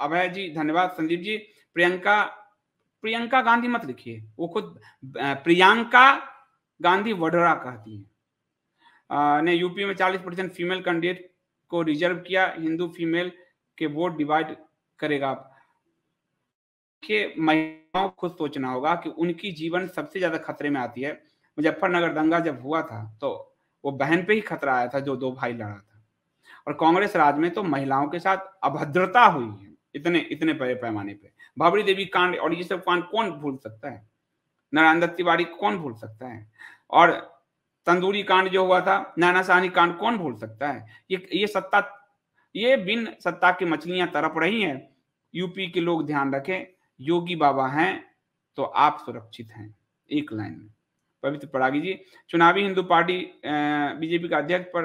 अभय जी धन्यवाद। संदीप जी, प्रियंका गांधी मत लिखिए, वो खुद प्रियंका गांधी वड्रा कहती है। ने यूपी में 40% फीमेल कैंडिडेट को रिजर्व किया, हिंदू फीमेल के वोट डिवाइड करेगा। कि महिलाओं को खुद सोचना होगा कि उनकी जीवन सबसे ज्यादा खतरे में आती है। मुजफ्फरनगर दंगा जब हुआ था तो वो बहन पे ही खतरा आया था जो 2 भाई लड़ा था, और कांग्रेस राज में तो महिलाओं के साथ अभद्रता हुई है इतने बड़े पैमाने पे। बाबरी देवी कांड और ये सब कांड कौन भूल सकता है, नारायण दत्त तिवारी कौन भूल सकता है, और तंदूरी कांड जो हुआ था, नैना साहनी कांड कौन भूल सकता है। ये बिन सत्ता की मछलियां तड़प रही हैं। यूपी के लोग ध्यान रखें, योगी बाबा हैं तो आप सुरक्षित हैं। एक लाइन में। पवित्र परागी जी, चुनावी हिंदू पार्टी बीजेपी का अध्यक्ष पर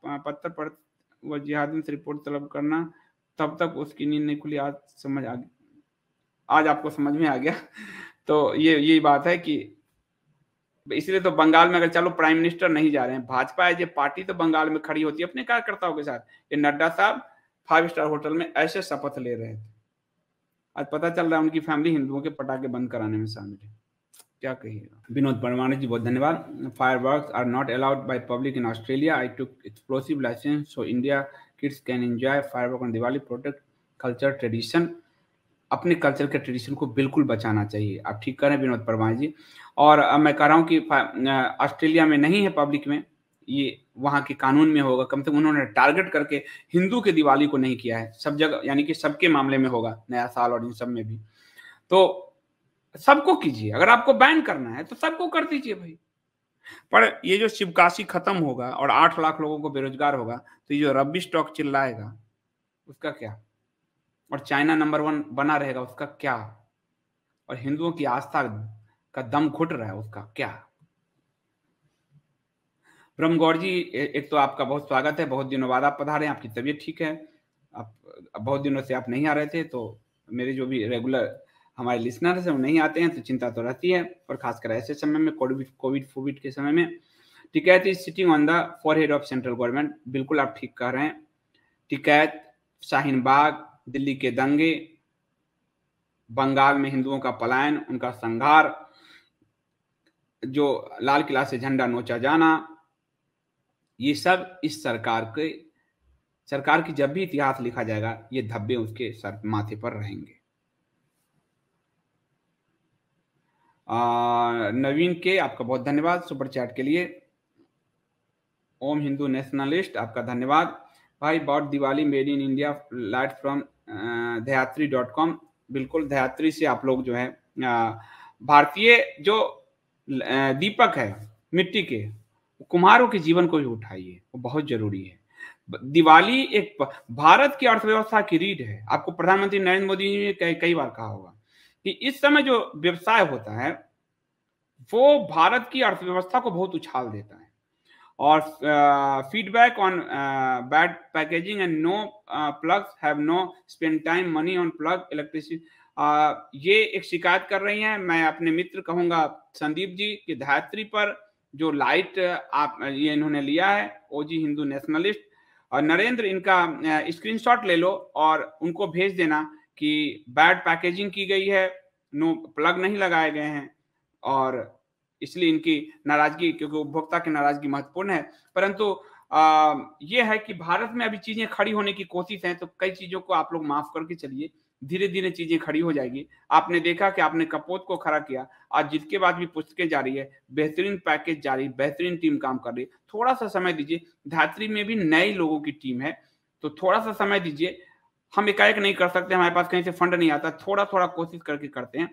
पत्थर पर वह जिहादी से रिपोर्ट तलब करना, तब तक उसकी नींद नहीं खुली। आज आपको समझ में आ गया। तो यही बात है कि इसलिए तो बंगाल में अगर चलो प्राइम मिनिस्टर नहीं जा रहे हैं, भाजपा एज ए पार्टी तो बंगाल में खड़ी होती है अपने कार्यकर्ताओं के साथ। ये नड्डा साहब 5 स्टार होटल में ऐसे शपथ ले रहे थे, आज पता चल रहा है उनकी फैमिली हिंदुओं के पटाखे बंद कराने में शामिल है। क्या कहिएगा। विनोद परमाणु जी बहुत धन्यवाद। Fireworks are not allowed by public in Australia. I took explosive licence so India kids can enjoy firework on Diwali, protect culture tradition. अपने कल्चर के ट्रेडिशन को बिल्कुल बचाना चाहिए। आप ठीक करें विनोद परमाणु जी। और मैं कह रहा हूँ कि ऑस्ट्रेलिया में नहीं है पब्लिक में, ये वहाँ के कानून में होगा। कम से कम उन्होंने टारगेट करके हिंदू के दिवाली को नहीं किया है, सब जगह यानी कि सबके मामले में होगा, नया साल और इन सब में भी। तो सबको कीजिए, अगर आपको बैन करना है तो सबको कर दीजिए भाई। पर ये जो शिवकाशी खत्म होगा और 8 लाख लोगों को बेरोजगार होगा, तो ये जो रब्बी स्टॉक चिल्लाएगा उसका क्या, और चाइना नंबर 1 बना रहेगा उसका क्या, और हिंदुओं की आस्था का दम घुट रहा है उसका क्या। ब्रह्मगौर जी, एक तो आपका बहुत स्वागत है, बहुत दिनों बाद आप पधारे, आपकी तबीयत ठीक है। आप बहुत दिनों से आप नहीं आ रहे थे, तो मेरे जो भी रेगुलर हमारे लिसनर्स हैं वो नहीं आते हैं, तो चिंता तो रहती है, और खासकर ऐसे समय में कोविड के समय में। Tikait is sitting on the forehead of central government. बिल्कुल आप ठीक कह रहे हैं। टिकैत, शाहीन बाग, दिल्ली के दंगे, बंगाल में हिंदुओं का पलायन, उनका संघार, जो लाल किला से झंडा नोचा जाना, ये सब इस सरकार की जब भी इतिहास लिखा जाएगा ये धब्बे उसके सर माथे पर रहेंगे। नवीन के आपका बहुत धन्यवाद सुपर चैट के लिए। ओम हिंदू नेशनलिस्ट आपका धन्यवाद भाई। Bought Diwali made in India light from Dhayatri dot com. बिल्कुल, धयात्री से आप लोग जो है भारतीय जो दीपक है मिट्टी के, कुम्हारों के जीवन को भी उठाइए, वो बहुत जरूरी है। दिवाली एक भारत की अर्थव्यवस्था की रीढ़ है। आपको प्रधानमंत्री नरेंद्र मोदी जी ने कई बार कहा होगा कि इस समय जो व्यवसाय होता है वो भारत की अर्थव्यवस्था को बहुत उछाल देता है। और feedback on bad packaging and no plugs have no spend time money on plug electricity. ये एक शिकायत कर रही हैं। मैं अपने मित्र कहूंगा संदीप जी कि धयात्री पर जो लाइट आप ये इन्होंने लिया है, ओजी हिंदू नेशनलिस्ट, और नरेंद्र, इनका स्क्रीनशॉट ले लो और उनको भेज देना कि बैड पैकेजिंग की गई है, नो प्लग नहीं लगाए गए हैं, और इसलिए इनकी नाराजगी, क्योंकि उपभोक्ता की नाराजगी महत्वपूर्ण है। परंतु ये है कि भारत में अभी चीजें खड़ी होने की कोशिश है, तो कई चीजों को आप लोग माफ करके चलिए, धीरे धीरे चीजें खड़ी हो जाएगी। आपने देखा कि आपने कपोत को खड़ा किया, आज जिसके बाद भी पुस्तकें जारी है, बेहतरीन पैकेज जारी, बेहतरीन टीम काम कर रही है। थोड़ा सा समय दीजिए, धात्री में भी नए लोगों की टीम है, तो थोड़ा सा समय दीजिए। हम एकाएक नहीं कर सकते, हमारे पास कहीं से फंड नहीं आता, थोड़ा थोड़ा कोशिश करके करते हैं।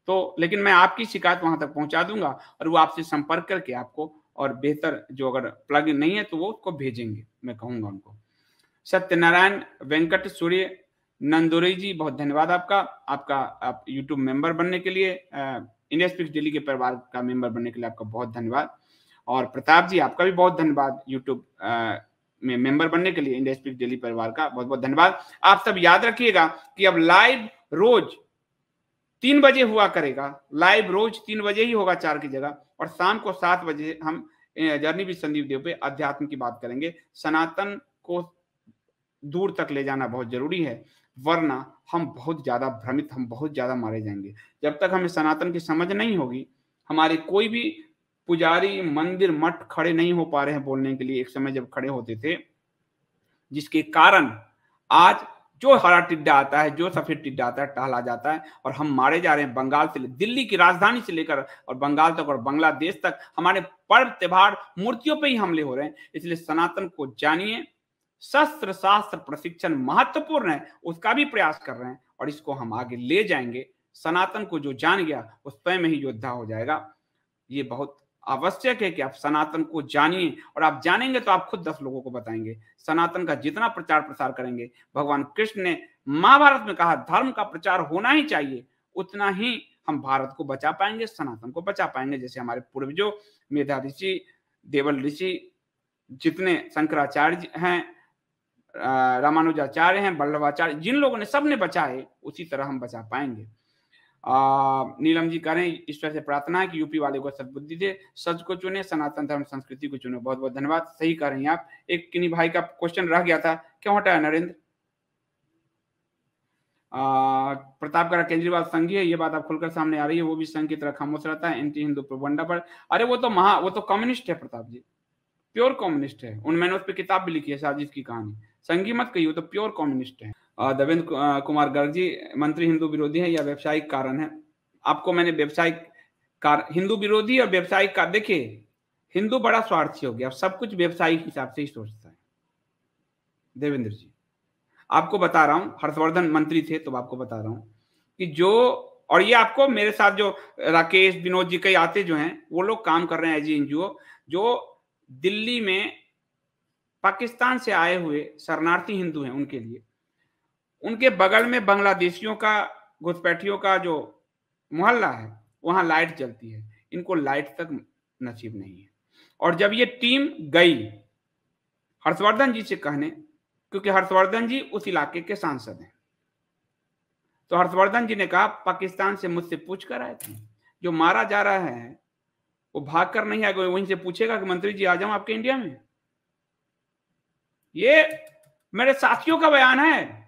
तो लेकिन मैं आपकी शिकायत वहां तक पहुंचा दूंगा और वो आपसे संपर्क करके आपको, और बेहतर जो अगर प्लग नहीं है तो वो उसको भेजेंगे, मैं कहूंगा उनको। सत्यनारायण वेंकट सूर्य नंदुरी जी, बहुत धन्यवाद आप यूट्यूब मेंबर बनने के लिए, इंडिया स्पीक्स डेली के परिवार का मेंबर बनने के लिए आपका बहुत धन्यवाद। और प्रताप जी, आपका भी बहुत धन्यवाद यूट्यूब में मेंबर बनने के लिए, इंडिया स्पीक्स डेली परिवार का बहुत बहुत धन्यवाद। आप सब याद रखिएगा कि अब लाइव रोज 3 बजे हुआ करेगा, लाइव रोज 3 बजे ही होगा 4 की जगह, और शाम को 7 बजे हम जर्नी विद संदीप देव पे अध्यात्म की बात करेंगे। सनातन को दूर तक ले जाना बहुत जरूरी है, वरना हम बहुत ज्यादा भ्रमित, हम बहुत ज्यादा मारे जाएंगे। जब तक हमें सनातन की समझ नहीं होगी, हमारे कोई भी पुजारी, मंदिर, मठ खड़े नहीं हो पा रहे हैं बोलने के लिए, एक समय जब खड़े होते थे, जिसके कारण आज जो हरा टिड्डा आता है, जो सफेद टिड्डा आता है, टहला जाता है और हम मारे जा रहे हैं। बंगाल से, दिल्ली की राजधानी से लेकर और बंगाल तक और बांग्लादेश तक हमारे पर्व त्योहार, मूर्तियों पे ही हमले हो रहे हैं। इसलिए सनातन को जानिए, शस्त्र शास्त्र प्रशिक्षण महत्वपूर्ण है, उसका भी प्रयास कर रहे हैं और इसको हम आगे ले जाएंगे। सनातन को जो जान गया वो स्वयं ही योद्धा हो जाएगा। ये बहुत आवश्यक है कि आप सनातन को जानिए, और आप जानेंगे तो आप खुद 10 लोगों को बताएंगे। सनातन का जितना प्रचार प्रसार करेंगे, भगवान कृष्ण ने महाभारत में कहा धर्म का प्रचार होना ही चाहिए, उतना ही हम भारत को बचा पाएंगे, सनातन को बचा पाएंगे। जैसे हमारे पूर्वजों, मेधा ऋषि, देवल ऋषि, जितने शंकराचार्य हैं, रामानुजाचार्य हैं, वल्लभाचार्य, जिन लोगों ने, सबने बचाए, उसी तरह हम बचा पाएंगे। नीलम जी कह रहे हैं ईश्वर से प्रार्थना है कि यूपी वाले को सद्बुद्धि दे, सच को चुने, सनातन धर्म संस्कृति को चुने। बहुत बहुत धन्यवाद, सही कह रहे हैं आप। एक किन्हीं भाई का क्वेश्चन रह गया था, क्यों हटाया नरेंद्र? प्रतापगढ़ केजरीवाल संघी है, ये बात आप खुलकर सामने आ रही है, वो भी संघ की तरह खामोश रहता है एंटी हिंदू प्रोपगंडा पर। अरे वो तो कम्युनिस्ट है प्रताप जी, प्योर कम्युनिस्ट है। मैंने उस पर किताब भी लिखी है, साजिश की कहानी। संघी मत कहिए, तो प्योर कम्युनिस्ट है। देवेंद्र कुमार गर्ग जी, मंत्री हिंदू विरोधी है या व्यवसायिक कारण है? आपको मैंने व्यवसायिक हिंदू विरोधी और व्यवसायिक का, देखिए हिंदू बड़ा स्वार्थी हो गया, सब कुछ व्यवसायिक हिसाब से ही सोचता है। देवेंद्र जी आपको बता रहा हूं, हर्षवर्धन मंत्री थे तो आपको बता रहा हूं कि जो, और ये आपको मेरे साथ जो राकेश, विनोद जी कई आते जो हैं, वो लोग काम कर रहे हैं एज एनजीओ, जो दिल्ली में पाकिस्तान से आए हुए शरणार्थी हिंदू हैं, उनके लिए, उनके बगल में बांग्लादेशियों का, घुसपैठियों का जो मोहल्ला है, वहां लाइट जलती है, इनको लाइट तक नसीब नहीं है। और जब ये टीम गई हर्षवर्धन जी से कहने, क्योंकि हर्षवर्धन जी उस इलाके के सांसद हैं, तो हर्षवर्धन जी ने कहा पाकिस्तान से मुझसे पूछ कर आए थे, जो मारा जा रहा है वो भाग कर नहीं आएगा, वहीं से पूछेगा कि मंत्री जी आ जाऊं आपके इंडिया में। ये मेरे साथियों का बयान है।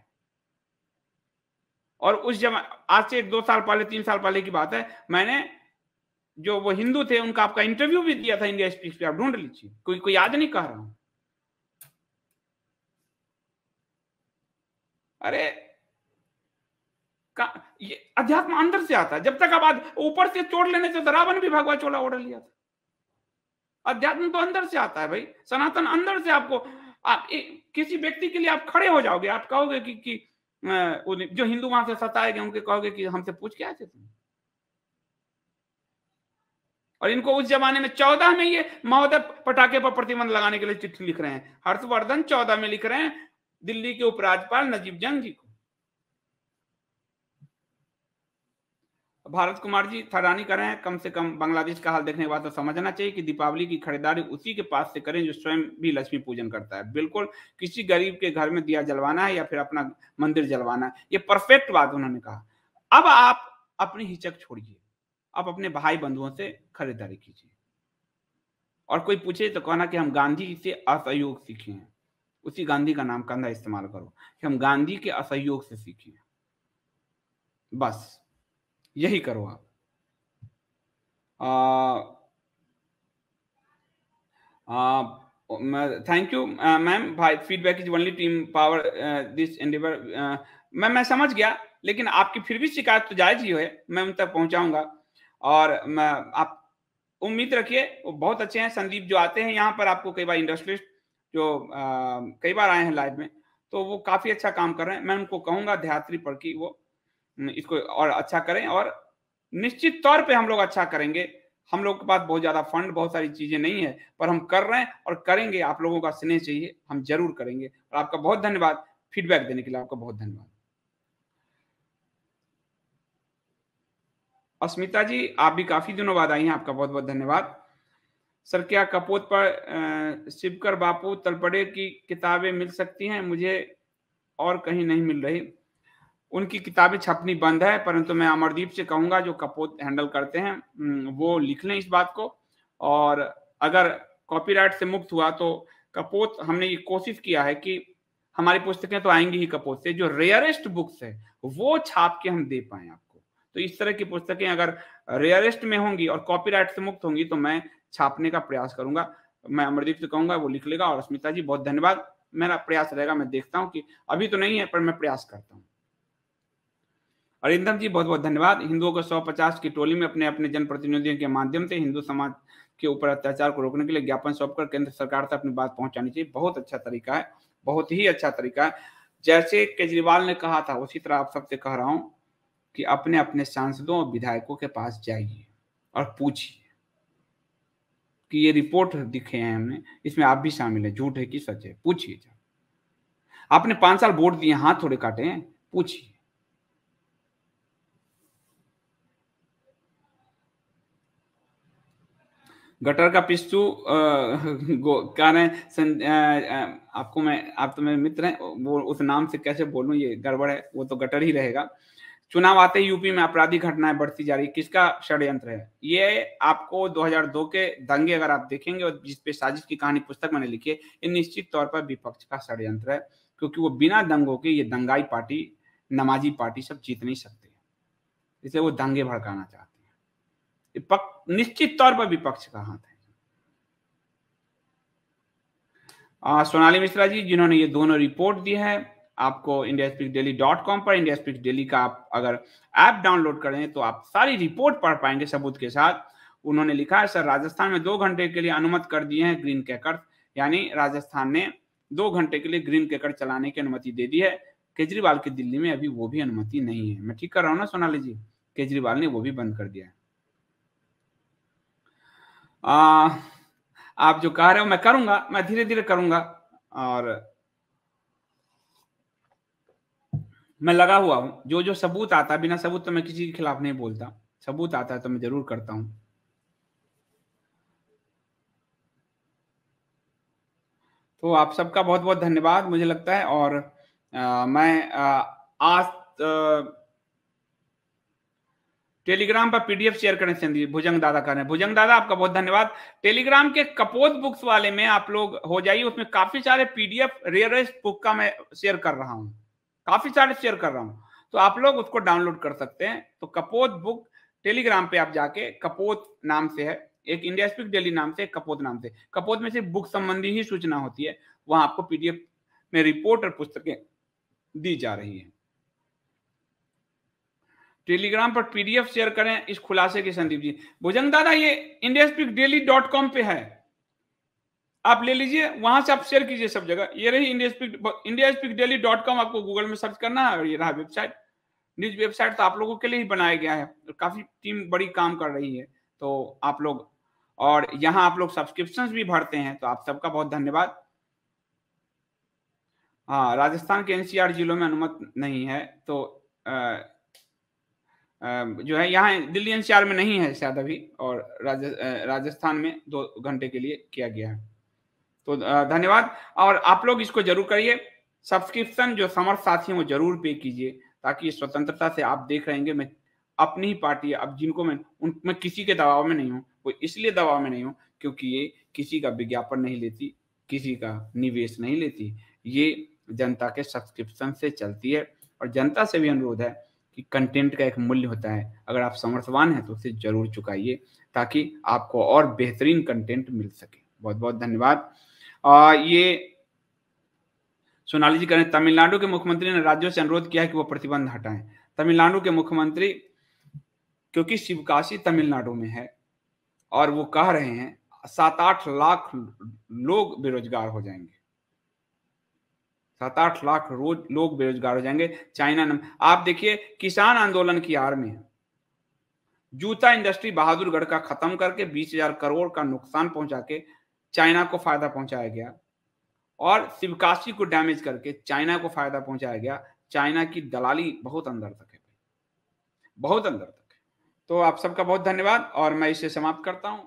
और उस जमा, आज से 2 साल पहले, 3 साल पहले की बात है, मैंने जो वो हिंदू थे उनका आपका इंटरव्यू भी दिया था इंडिया स्पीक्स पे, आप ढूंढ लीजिए, कोई याद नहीं कह रहा हूं। अरे ये अध्यात्म अंदर से आता है। जब तक आप ऊपर से चोट लेने से रावण भी भगवा चोला ओढ़ लिया था। अध्यात्म तो अंदर से आता है भाई, सनातन अंदर से आपको, किसी व्यक्ति के लिए आप खड़े हो जाओगे, आप कहोगे कि जो हिंदू वहां से सताए गए उनके कहोगे कि हमसे पूछ के आए थे तुम। और इनको उस जमाने में 14 में ये महोदय पटाखे पर प्रतिबंध लगाने के लिए चिट्ठी लिख रहे हैं, हर्षवर्धन 14 में लिख रहे हैं दिल्ली के उपराज्यपाल नजीब जंग जी को। भारत कुमार जी थरानी कर रहे हैं, कम से कम बांग्लादेश का हाल देखने के बाद तो समझना चाहिए कि दीपावली की खरीदारी उसी के पास से करें जो स्वयं भी लक्ष्मी पूजन करता है। बिल्कुल, किसी गरीब के घर में दिया जलवाना है या फिर अपना मंदिर जलवाना है, ये परफेक्ट बात उन्होंने कहा। अब आप अपनी हिचक छोड़िए, आप अपने भाई बंधुओं से खरीदारी कीजिए, और कोई पूछे तो कहना कि हम गांधी से असहयोग सीखे हैं। उसी गांधी का नाम कंधा इस्तेमाल करो कि हम गांधी के असहयोग से सीखे, बस यही करो आप। थैंक यू मैम, भाई feedback is only team power this Endeavour. मैं समझ गया, लेकिन आपकी फिर भी शिकायत तो जायज ही है, मैं उन तक पहुंचाऊंगा। और आप उम्मीद रखिए, वो बहुत अच्छे हैं। संदीप जो आते हैं यहाँ पर, आपको कई बार इंडस्ट्रियलिस्ट जो कई बार आए हैं लाइव में, तो वो काफी अच्छा काम कर रहे हैं। मैं उनको कहूंगा ध्यात्री पर कि वो इसको और अच्छा करें, और निश्चित तौर पे हम लोग अच्छा करेंगे। हम लोग के पास बहुत ज्यादा फंड, बहुत सारी चीजें नहीं है, पर हम कर रहे हैं और करेंगे। आप लोगों का स्नेह चाहिए, हम जरूर करेंगे। और आपका बहुत धन्यवाद फीडबैक देने के लिए, आपका बहुत धन्यवाद। अस्मिता जी आप भी काफी दिनों बाद आई हैं, आपका बहुत बहुत धन्यवाद। सर क्या कपोत पर शिवकर बापू तलपड़े की किताबें मिल सकती हैं? मुझे और कहीं नहीं मिल रही। उनकी किताबें छपनी बंद है, परंतु मैं अमरदीप से कहूंगा जो कपोत हैंडल करते हैं, वो लिख लें इस बात को। और अगर कॉपीराइट से मुक्त हुआ तो कपोत, हमने ये कोशिश किया है कि हमारी पुस्तकें तो आएंगी ही कपोत से, जो रेयरेस्ट बुक्स है वो छाप के हम दे पाए आपको। तो इस तरह की पुस्तकें अगर रेयरेस्ट में होंगी और कॉपीराइट से मुक्त होंगी तो मैं छापने का प्रयास करूंगा। मैं अमरदीप से कहूंगा वो लिख लेगा। और स्मिता जी बहुत धन्यवाद, मेरा प्रयास रहेगा, मैं देखता हूं कि अभी तो नहीं है पर मैं प्रयास करता हूं। अरिंदम जी बहुत बहुत धन्यवाद। हिंदुओं को 150 की टोली में अपने अपने जनप्रतिनिधियों के माध्यम से हिंदू समाज के ऊपर अत्याचार को रोकने के लिए ज्ञापन सौंपकर केंद्र सरकार तक अपनी बात पहुंचानी चाहिए। बहुत अच्छा तरीका है, बहुत ही अच्छा तरीका है। जैसे केजरीवाल ने कहा था उसी तरह आप सबसे कह रहा हूं कि अपने अपने सांसदों और विधायकों के पास जाइए और पूछिए कि ये रिपोर्ट दिखे हैं हमने, इसमें आप भी शामिल है, झूठ है कि सच है, पूछिए। आपने 5 साल वोट दिए, हाथ थोड़े काटे हैं, पूछिए। गटर का पिस्टू कह रहे हैं आपको मैं, आप तो मेरे मित्र हैं, वो उस नाम से कैसे बोलूं, ये गड़बड़ है, वो तो गटर ही रहेगा। चुनाव आते ही यूपी में आपराधिक घटनाएं बढ़ती जा रही, किसका षड्यंत्र है? ये आपको 2002 के दंगे अगर आप देखेंगे और जिसपे साजिश की कहानी पुस्तक मैंने लिखी है, ये निश्चित तौर पर विपक्ष का षड्यंत्र है, क्योंकि वो बिना दंगों के ये दंगाई पार्टी, नमाजी पार्टी सब जीत नहीं सकते, इसलिए वो दंगे भड़काना चाहते हैं। निश्चित तौर पर विपक्ष का हाथ है। सोनाली मिश्रा जी जिन्होंने ये दोनों रिपोर्ट दी है, आपको indiaspeakdaily.com पर इंडिया स्पीक डेली का आप अगर ऐप डाउनलोड करें तो आप सारी रिपोर्ट पढ़ पाएंगे सबूत के साथ। उन्होंने लिखा है, सर राजस्थान में 2 घंटे के लिए अनुमति कर दिए हैं ग्रीन कैकर, यानी राजस्थान ने 2 घंटे के लिए ग्रीन कैकर चलाने की अनुमति दे दी है। केजरीवाल की दिल्ली में अभी वो भी अनुमति नहीं है। मैं ठीक कर रहा हूँ ना सोनाली जी? केजरीवाल ने वो भी बंद कर दिया है। आप जो कह रहे हो मैं करूंगा, मैं धीरे धीरे करूंगा, और मैं लगा हुआ हूं। जो जो सबूत आता है, बिना सबूत तो मैं किसी के खिलाफ नहीं बोलता, सबूत आता है तो मैं जरूर करता हूं। तो आप सबका बहुत बहुत धन्यवाद मुझे लगता है। और मैं आज टेलीग्राम पर पीडीएफ शेयर करने से भुजंग दादा कर रहे हैं। भुजंग दादा आपका बहुत धन्यवाद। टेलीग्राम के कपोत बुक्स वाले में आप लोग हो जाइए, उसमें काफी सारे पीडीएफ रेयरेस्ट बुक का मैं शेयर कर रहा हूं, काफी सारे शेयर कर रहा हूं, तो आप लोग उसको डाउनलोड कर सकते हैं। तो कपोत बुक टेलीग्राम पे आप जाके, कपोत नाम से है, एक इंडिया स्पीक डेली नाम से, कपोत नाम से। कपोत में सिर्फ बुक संबंधी ही सूचना होती है, वहां आपको पीडीएफ में रिपोर्ट और पुस्तकें दी जा रही है। टेलीग्राम पर पीडीएफ शेयर करें इस खुलासे की। संदीप जी, भुजंग दादा ये indiaspeakdaily.com पे है, आप ले लीजिए, वहां से आप शेयर कीजिए सब जगह। ये रही indiaspeakdaily.com, आपको गूगल में सर्च करना है और ये रहा वेबसाइट। न्यूज वेबसाइट तो आप लोगों के लिए ही बनाया गया है, तो काफी टीम बड़ी काम कर रही है, तो आप लोग, और यहाँ आप लोग सब्सक्रिप्शन भी भरते हैं, तो आप सबका बहुत धन्यवाद। हाँ, राजस्थान के एनसीआर जिलों में अनुमति नहीं है, तो जो है यहाँ दिल्ली एनसीआर में नहीं है शायद अभी, और राजस्थान में 2 घंटे के लिए किया गया है। तो धन्यवाद, और आप लोग इसको जरूर करिए। सब्सक्रिप्शन जो समर्थ साथी हैं वो जरूर पे कीजिए, ताकि स्वतंत्रता से आप देख रहेंगे। मैं अपनी ही पार्टी, अब जिनको मैं किसी के दबाव में नहीं हूँ, वो इसलिए दबाव में नहीं हूँ क्योंकि ये किसी का विज्ञापन नहीं लेती, किसी का निवेश नहीं लेती, ये जनता के सब्सक्रिप्शन से चलती है। और जनता से भी अनुरोध है कि कंटेंट का एक मूल्य होता है, अगर आप समर्थवान हैं तो उसे जरूर चुकाइए, ताकि आपको और बेहतरीन कंटेंट मिल सके। बहुत बहुत धन्यवाद। ये सोनाली जी करें, तमिलनाडु के मुख्यमंत्री ने राज्यों से अनुरोध किया है कि वो प्रतिबंध हटाएं। तमिलनाडु के मुख्यमंत्री, क्योंकि शिवकाशी तमिलनाडु में है, और वो कह रहे हैं 7-8 लाख लोग बेरोजगार हो जाएंगे, 7-8 लाख लोग बेरोजगार हो जाएंगे। चाइना, आप देखिए किसान आंदोलन की आड़ में जूता इंडस्ट्री बहादुरगढ़ का खत्म करके 20,000 करोड़ का नुकसान पहुंचा के चाइना को फायदा पहुंचाया गया, और शिवकाशी को डैमेज करके चाइना को फायदा पहुंचाया गया। चाइना की दलाली बहुत अंदर तक है, बहुत अंदर तक है। तो आप सबका बहुत धन्यवाद, और मैं इसे समाप्त करता हूं।